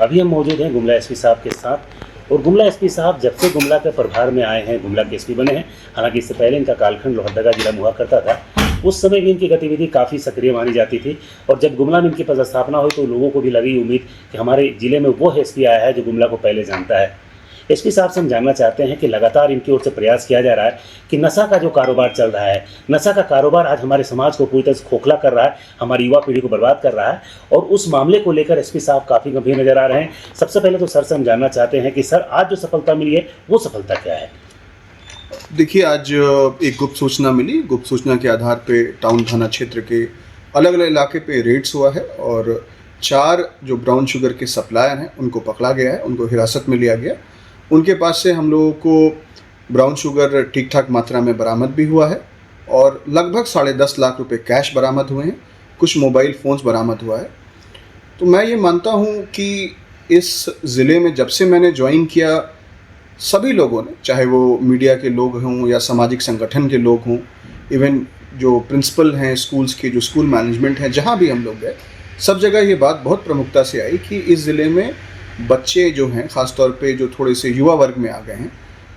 अभी हम मौजूद हैं गुमला एसपी साहब के साथ। और गुमला एसपी साहब जब से गुमला के प्रभार में आए हैं, गुमला के एसपी बने हैं, हालांकि इससे पहले इनका कालखंड लोहरदगा जिला में हुआ करता था, उस समय भी इनकी गतिविधि काफ़ी सक्रिय मानी जाती थी। और जब गुमला में इनकी पदस्थापना हुई तो लोगों को भी लगी उम्मीद कि हमारे ज़िले में वो एसपी आया है जो गुमला को पहले जानता है। एसपी साहब से हम जानना चाहते हैं कि लगातार इनकी ओर से प्रयास किया जा रहा है कि नशा का जो कारोबार चल रहा है, नशा का कारोबार आज हमारे समाज को पूरी तरह से खोखला कर रहा है, हमारी युवा पीढ़ी को बर्बाद कर रहा है, और उस मामले को लेकर एसपी साहब काफ़ी गंभीर नजर आ रहे हैं। सबसे पहले तो सर से हम जानना चाहते हैं कि सर आज जो सफलता मिली है वो सफलता क्या है? देखिए, आज एक गुप्त सूचना मिली। गुप्त सूचना के आधार पे टाउन थाना क्षेत्र के अलग अलग इलाके पे रेड्स हुआ है और 4 जो ब्राउन शुगर के सप्लायर हैं उनको पकड़ा गया है, उनको हिरासत में लिया गया। उनके पास से हम लोगों को ब्राउन शुगर ठीक ठाक मात्रा में बरामद भी हुआ है और लगभग 10.5 लाख रुपए कैश बरामद हुए हैं, कुछ मोबाइल फ़ोन्स बरामद हुआ है। तो मैं ये मानता हूँ कि इस ज़िले में जब से मैंने ज्वाइन किया, सभी लोगों ने, चाहे वो मीडिया के लोग हों या सामाजिक संगठन के लोग हों, इवन जो प्रिंसिपल हैं स्कूल्स के, जो स्कूल मैनेजमेंट हैं, जहाँ भी हम लोग गए, सब जगह ये बात बहुत प्रमुखता से आई कि इस ज़िले में बच्चे जो हैं, ख़ास तौर पे जो थोड़े से युवा वर्ग में आ गए हैं,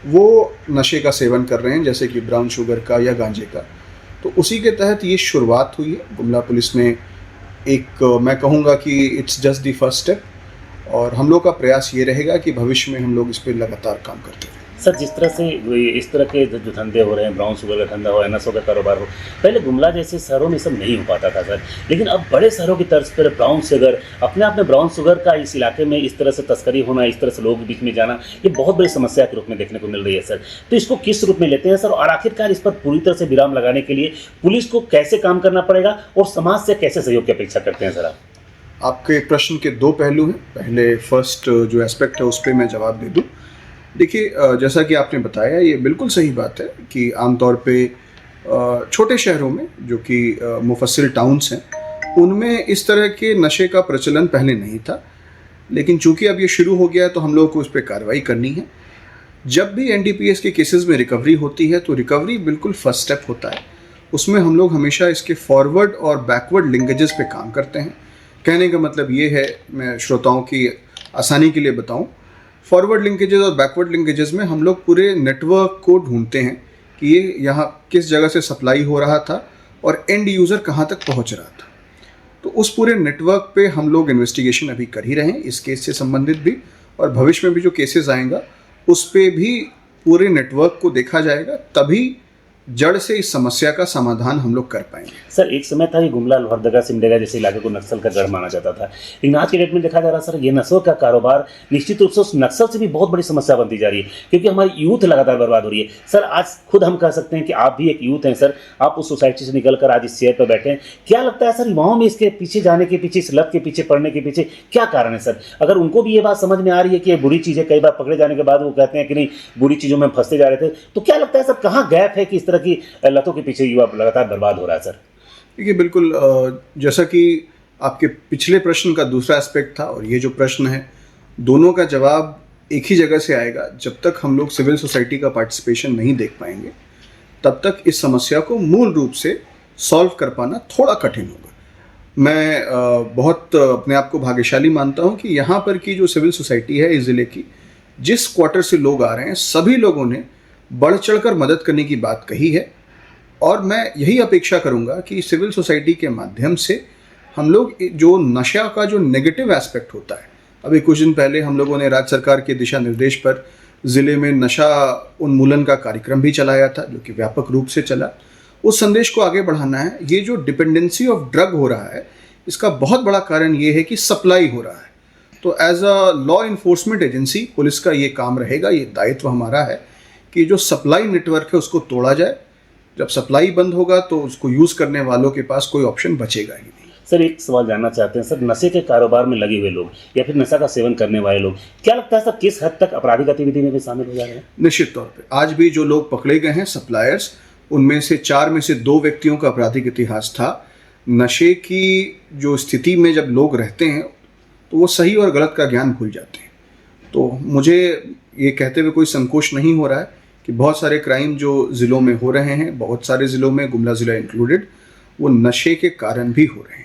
वो नशे का सेवन कर रहे हैं, जैसे कि ब्राउन शुगर का या गांजे का। तो उसी के तहत ये शुरुआत हुई है। गुमला पुलिस ने एक, मैं कहूँगा कि it's just the first step, और हम लोग का प्रयास ये रहेगा कि भविष्य में हम लोग इस पर लगातार काम करते रहें। सर, जिस तरह से इस तरह के जो धंधे हो रहे हैं, ब्राउन शुगर का धंधा हो, नशों का कारोबार हो, पहले गुमला जैसे शहरों में सब नहीं हो पाता था सर, लेकिन अब बड़े शहरों की तर्ज पर ब्राउन शुगर, अपने आप में ब्राउन शुगर का इस इलाके में इस तरह से तस्करी होना, इस तरह से लोगों के बीच में जाना, ये बहुत बड़ी समस्या के रूप में देखने को मिल रही है सर। तो इसको किस रूप में लेते हैं सर, और आखिरकार इस पर पूरी तरह से विराम लगाने के लिए पुलिस को कैसे काम करना पड़ेगा और समाज से कैसे सहयोग की अपेक्षा करते हैं सर आप? आपके प्रश्न के 2 पहलू हैं। पहले फर्स्ट जो एस्पेक्ट है उस पर मैं जवाब दे दूं। देखिए, जैसा कि आपने बताया, ये बिल्कुल सही बात है कि आमतौर पे छोटे शहरों में, जो कि मुफस्सिल टाउन्स हैं, उनमें इस तरह के नशे का प्रचलन पहले नहीं था, लेकिन चूंकि अब ये शुरू हो गया है तो हम लोग को उस पर कार्रवाई करनी है। जब भी एनडीपीएस के केसेस में रिकवरी होती है तो रिकवरी बिल्कुल फर्स्ट स्टेप होता है। उसमें हम लोग हमेशा इसके फॉरवर्ड और बैकवर्ड लिंकेजेस पे काम करते हैं। कहने का मतलब ये है, मैं श्रोताओं की आसानी के लिए बताऊं, फॉरवर्ड लिंकेजेस और बैकवर्ड लिंकेजेस में हम लोग पूरे नेटवर्क को ढूंढते हैं कि ये यहाँ किस जगह से सप्लाई हो रहा था और एंड यूज़र कहाँ तक पहुँच रहा था। तो उस पूरे नेटवर्क पे हम लोग इन्वेस्टिगेशन अभी कर ही रहे हैं, इस केस से संबंधित भी, और भविष्य में भी जो केसेस आएगा उस पे भी पूरे नेटवर्क को देखा जाएगा, तभी जड़ से इस समस्या का समाधान हम लोग कर पाएंगे। सर, एक समय था कि गुमला, लोहरदगा, सिमडेगा जैसे इलाके को नक्सल का गढ़ माना जाता था, लेकिन आज के डेट में देखा जा रहा है सर, ये नशों का कारोबार निश्चित रूप से उस नक्सल से भी बहुत बड़ी समस्या बनती जा रही है, क्योंकि हमारी यूथ लगातार बर्बाद हो रही है। सर, आज खुद हम कह सकते हैं कि आप भी एक यूथ हैं सर, आप उस सोसाइटी से निकलकर आज इस चेयर पर बैठे हैं। क्या लगता है सर, युवाओं में इसके पीछे जाने के पीछे, इस लत के पीछे पड़ने के पीछे क्या कारण है सर? अगर उनको भी ये बात समझ में आ रही है कि ये बुरी चीज़ है, कई बार पकड़े जाने के बाद वो कहते हैं कि नहीं, बुरी चीज़ों में फंसते जा रहे थे, तो क्या लगता है सर, कहाँ गैप है कि इस तरह की लतों के पीछे युवा लगातार बर्बाद हो रहा है सर? देखिए, बिल्कुल, जैसा कि आपके पिछले प्रश्न का दूसरा एस्पेक्ट था और ये जो प्रश्न है, दोनों का जवाब एक ही जगह से आएगा। जब तक हम लोग सिविल सोसाइटी का पार्टिसिपेशन नहीं देख पाएंगे, तब तक इस समस्या को मूल रूप से सॉल्व कर पाना थोड़ा कठिन होगा। मैं बहुत अपने आप को भाग्यशाली मानता हूँ कि यहाँ पर की जो सिविल सोसाइटी है इस ज़िले की, जिस क्वार्टर से लोग आ रहे हैं, सभी लोगों ने बढ़ चढ़कर मदद करने की बात कही है, और मैं यही अपेक्षा करूंगा कि सिविल सोसाइटी के माध्यम से हम लोग जो नशा का जो नेगेटिव एस्पेक्ट होता है, अभी कुछ दिन पहले हम लोगों ने राज्य सरकार के दिशा निर्देश पर ज़िले में नशा उन्मूलन का कार्यक्रम भी चलाया था, जो कि व्यापक रूप से चला। उस संदेश को आगे बढ़ाना है। ये जो डिपेंडेंसी ऑफ ड्रग हो रहा है, इसका बहुत बड़ा कारण ये है कि सप्लाई हो रहा है। तो as a law enforcement agency police का ये काम रहेगा, ये दायित्व हमारा है कि जो सप्लाई नेटवर्क है उसको तोड़ा जाए। जब सप्लाई बंद होगा तो उसको यूज़ करने वालों के पास कोई ऑप्शन बचेगा ही नहीं। सर, एक सवाल जानना चाहते हैं सर, नशे के कारोबार में लगे हुए लोग या फिर नशा का सेवन करने वाले लोग, क्या लगता है सर, किस हद तक आपराधिक गतिविधि में भी शामिल हो जा रहे हैं? निश्चित तौर पे आज भी जो लोग पकड़े गए हैं सप्लायर्स, उनमें से 4 में से 2 व्यक्तियों का आपराधिक इतिहास था। नशे की जो स्थिति में जब लोग रहते हैं तो वो सही और गलत का ज्ञान भूल जाते हैं। तो मुझे ये कहते हुए कोई संकोच नहीं हो रहा है कि बहुत सारे क्राइम जो ज़िलों में हो रहे हैं, बहुत सारे ज़िलों में, गुमला ज़िला इंक्लूडेड, वो नशे के कारण भी हो रहे हैं।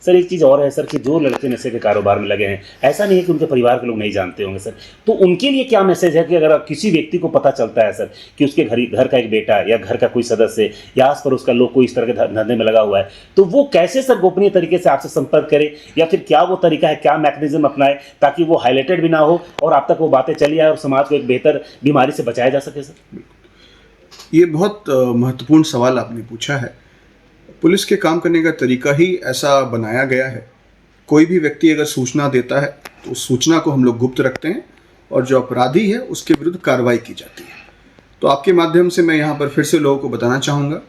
सर एक चीज़ और है सर कि जो लड़के नशे के कारोबार में लगे हैं, ऐसा नहीं है कि उनके परिवार के लोग नहीं जानते होंगे सर, तो उनके लिए क्या मैसेज है कि अगर किसी व्यक्ति को पता चलता है सर कि उसके घर का एक बेटा या घर का कोई सदस्य या आस पड़ोस का लोग कोई इस तरह के धंधे में लगा हुआ है, तो वो कैसे सर गोपनीय तरीके से आपसे संपर्क करे, या फिर क्या वो तरीका है, क्या मैकेनिज्म अपनाए ताकि वो हाईलाइटेड भी ना हो और आप तक वो बातें चली आए और समाज को एक बेहतर बीमारी से बचाया जा सके सर? ये बहुत महत्वपूर्ण सवाल आपने पूछा है। पुलिस के काम करने का तरीका ही ऐसा बनाया गया है। कोई भी व्यक्ति अगर सूचना देता है तो उस सूचना को हम लोग गुप्त रखते हैं और जो अपराधी है उसके विरुद्ध कार्रवाई की जाती है। तो आपके माध्यम से मैं यहाँ पर फिर से लोगों को बताना चाहूँगा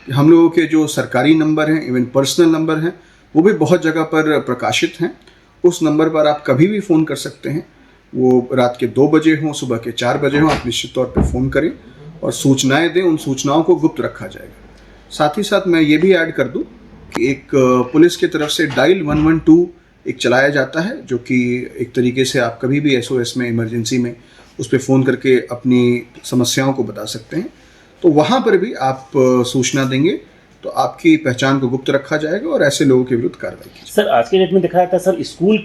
कि हम लोगों के जो सरकारी नंबर हैं, इवन पर्सनल नंबर हैं, वो भी बहुत जगह पर प्रकाशित हैं। उस नंबर पर आप कभी भी फ़ोन कर सकते हैं, वो रात के 2 बजे हों, सुबह के 4 बजे हों, आप निश्चित तौर पर फ़ोन करें और सूचनाएं दें। उन सूचनाओं को गुप्त रखा जाएगा। साथ ही साथ मैं ये भी ऐड कर दूं कि एक पुलिस की तरफ से डायल 112 एक चलाया जाता है, जो कि एक तरीके से आप कभी भी SOS में, इमरजेंसी में उस पर फ़ोन करके अपनी समस्याओं को बता सकते हैं। तो वहाँ पर भी आप सूचना देंगे तो आपकी पहचान को गुप्त रखा जाएगा और ऐसे लोगों के विरुद्ध कार्रवाई की जाएगी। सर आज के डेट में देखा जाता है सर स्कूल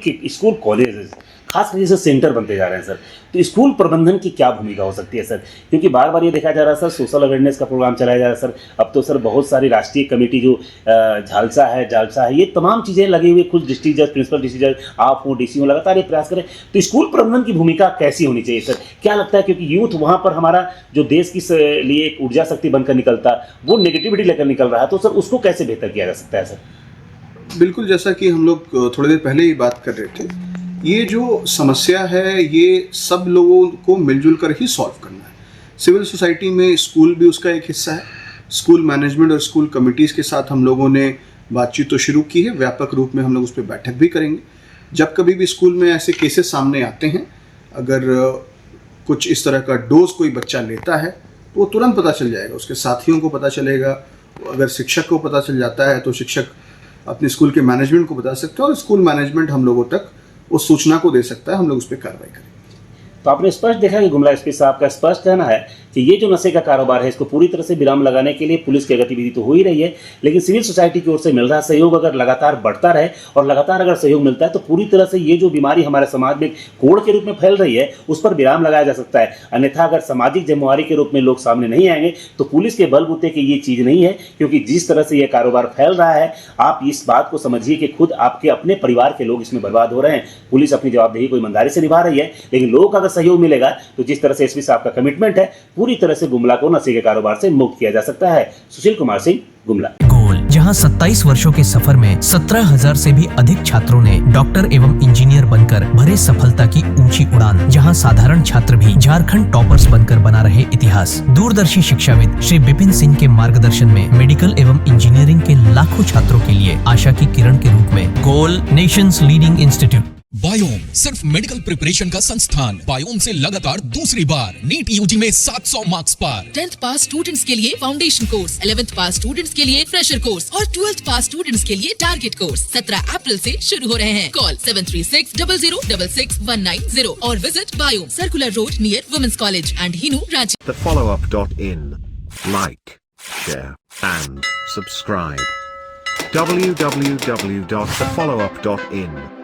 कॉलेज खास करके जैसे सेंटर बनते जा रहे हैं सर, तो स्कूल प्रबंधन की क्या भूमिका हो सकती है सर? क्योंकि बार बार ये देखा जा रहा है सर, सोशल अवेयरनेस का प्रोग्राम चलाया जा रहा है सर। अब तो सर बहुत सारी राष्ट्रीय कमेटी जो जालसा है, ये तमाम चीज़ें लगी हुई, खुद डिस्ट्रिक्ट जज, प्रिंसिपल डिस्ट्रिक्ट जज, आप हो, DC हो, लगातार ये प्रयास करें। तो स्कूल प्रबंधन की भूमिका कैसी होनी चाहिए सर? क्या लगता है, क्योंकि यूथ वहाँ पर हमारा जो देश की लिए एक ऊर्जा शक्ति बनकर निकलता, वो नेगेटिविटी लेकर निकल रहा है, तो सर उसको कैसे बेहतर किया जा सकता है सर? बिल्कुल, जैसा कि हम लोग थोड़ी देर पहले ही बात कर रहे थे, ये जो समस्या है ये सब लोगों को मिलजुल कर ही सॉल्व करना है। सिविल सोसाइटी में स्कूल भी उसका एक हिस्सा है। स्कूल मैनेजमेंट और स्कूल कमिटीज़ के साथ हम लोगों ने बातचीत तो शुरू की है, व्यापक रूप में हम लोग उस पर बैठक भी करेंगे। जब कभी भी स्कूल में ऐसे केसेस सामने आते हैं, अगर कुछ इस तरह का डोज कोई बच्चा लेता है तो वो तुरंत पता चल जाएगा, उसके साथियों को पता चलेगा। अगर शिक्षक को पता चल जाता है तो शिक्षक अपने स्कूल के मैनेजमेंट को बता सकते हैं और स्कूल मैनेजमेंट हम लोगों तक उस सूचना को दे सकता है, हम लोग उस पर कार्रवाई करेंगे। तो आपने स्पष्ट देखा कि गुमला SP साहब का स्पष्ट कहना है कि ये जो नशे का कारोबार है, इसको पूरी तरह से विराम लगाने के लिए पुलिस की गतिविधि तो हो ही रही है, लेकिन सिविल सोसाइटी की ओर से मिल रहा सहयोग अगर लगातार बढ़ता रहे और लगातार अगर सहयोग मिलता है तो पूरी तरह से ये जो बीमारी हमारे समाज में कोड़ के रूप में फैल रही है, उस पर विराम लगाया जा सकता है। अन्यथा अगर सामाजिक जिम्मेवारी के रूप में लोग सामने नहीं आएंगे तो पुलिस के बलबूते की ये चीज़ नहीं है, क्योंकि जिस तरह से ये कारोबार फैल रहा है, आप इस बात को समझिए कि खुद आपके अपने परिवार के लोग इसमें बर्बाद हो रहे हैं। पुलिस अपनी जवाबदेही को ईमानदारी से निभा रही है, लेकिन लोगों का अगर सहयोग मिलेगा तो जिस तरह से SP साहब का कमिटमेंट है, पूरी तरह से गुमला को नशे के कारोबार से मुक्त किया जा सकता है। सुशील कुमार सिंह, गुमला। गोल, जहां 27 वर्षों के सफर में 17,000 से भी अधिक छात्रों ने डॉक्टर एवं इंजीनियर बनकर भरे सफलता की ऊंची उड़ान, जहां साधारण छात्र भी झारखंड टॉपर्स बनकर बना रहे इतिहास। दूरदर्शी शिक्षाविद श्री विपिन सिंह के मार्गदर्शन में मेडिकल एवं इंजीनियरिंग के लाखों छात्रों के लिए आशा की किरण के रूप में गोल, नेशंस लीडिंग इंस्टीट्यूट। बायोम सिर्फ मेडिकल प्रिपरेशन का संस्थान। बायोम से लगातार दूसरी बार नीट UG में 700 मार्क्स पार। 10th पास स्टूडेंट्स के लिए फाउंडेशन कोर्स, 11th पास स्टूडेंट्स के लिए फ्रेशर कोर्स और 12th पास स्टूडेंट्स के लिए टारगेट कोर्स 17 अप्रैल से शुरू हो रहे हैं। कॉल 7360066190 और visit Biome, circular road near women's college and Hinoo, Ranchi. thefollowup.in. Like, share and subscribe. www.thefollowup.in